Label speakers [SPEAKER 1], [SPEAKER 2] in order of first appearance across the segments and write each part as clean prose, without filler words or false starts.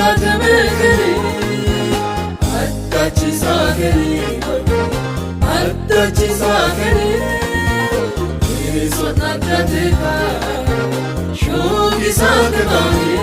[SPEAKER 1] Addatemekeni Addachisakeni Addachisakeni Irisot addateka Shukisakebani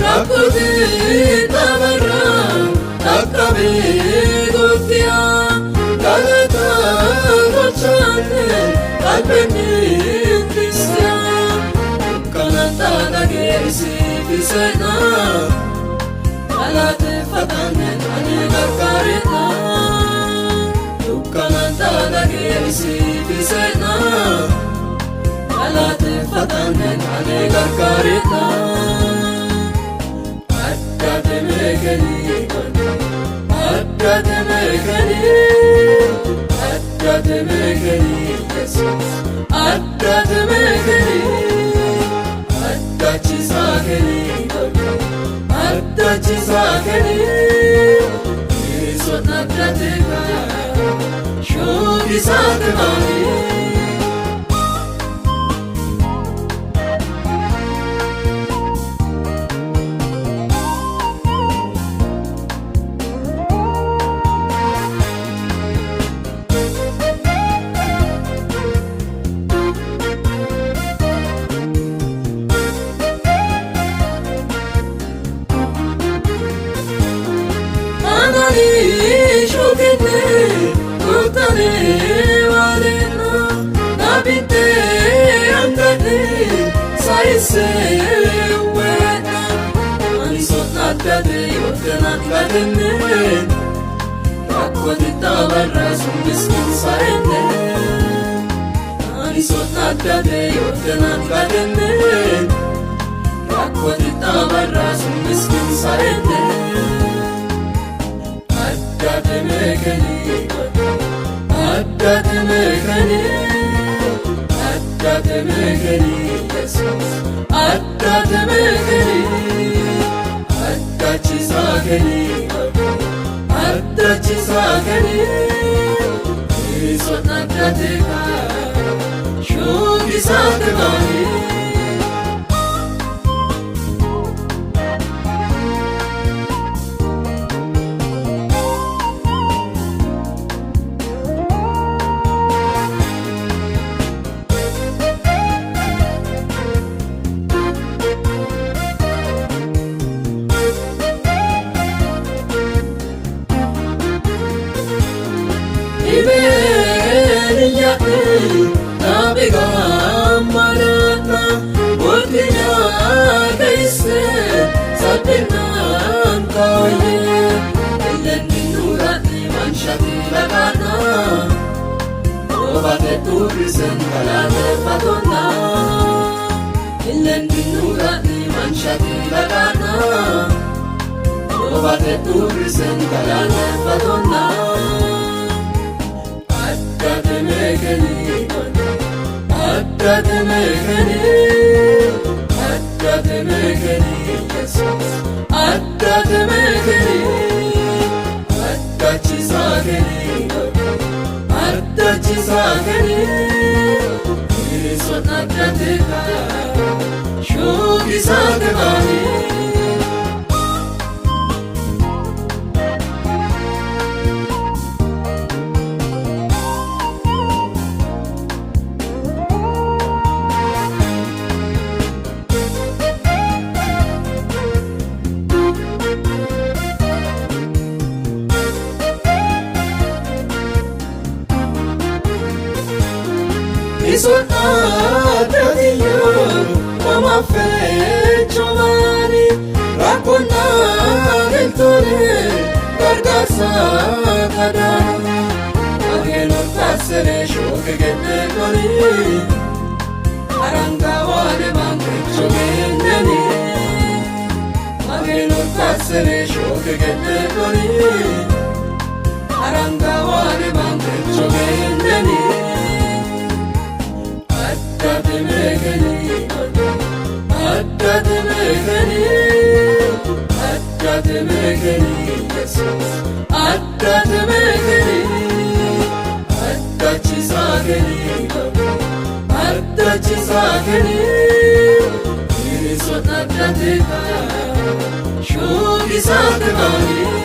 [SPEAKER 1] Rakkoti tabarra takkabe goftiya galata gochaane qalbeni kristiya kanata dageerisi fisena galate fatane ane gargaarina kanata dageerisi fisena galate fatane ane gargaarina Addatemekeni Addatemekeni Jesus Addatemekeni Addachisakeni Addachisakeni Irisot addateka Shukisakebani Shukite utane walena nabite angade saise wena anisot nadade yotenan kadene rakkoti tabarra sumiskin saene anisot nadade yotenan kadene rakkoti tabarra sumiskin saene Addatemekeni Addatemekeni Addatemekeni Jesus Addatemekeni Addachisakeni Addachisakeni Irisot addateka Shukisakebani Ibeliyate nabiga marana Urtinya kaise satinan kaye Ilen minurati manshati lagana Obate turisen kalate fatona Ilen minurati manshati lagana Obate turisen kalate fatona Addatemekeni Addatemekeni Addatemekeni Jesus Addatemekeni Addachisakeni Addachisakeni Irisot addateka Shukisakebani Irisot addatiyya Mama fechomani Rakkonna geltone gargaarsa kadana Ageenon taasere shooke genne koni Aranga waane mangecho genneni Ageenon taasere shooke genne koni Aranga waane mangecho genne sotaattateka shooki saakamaanii.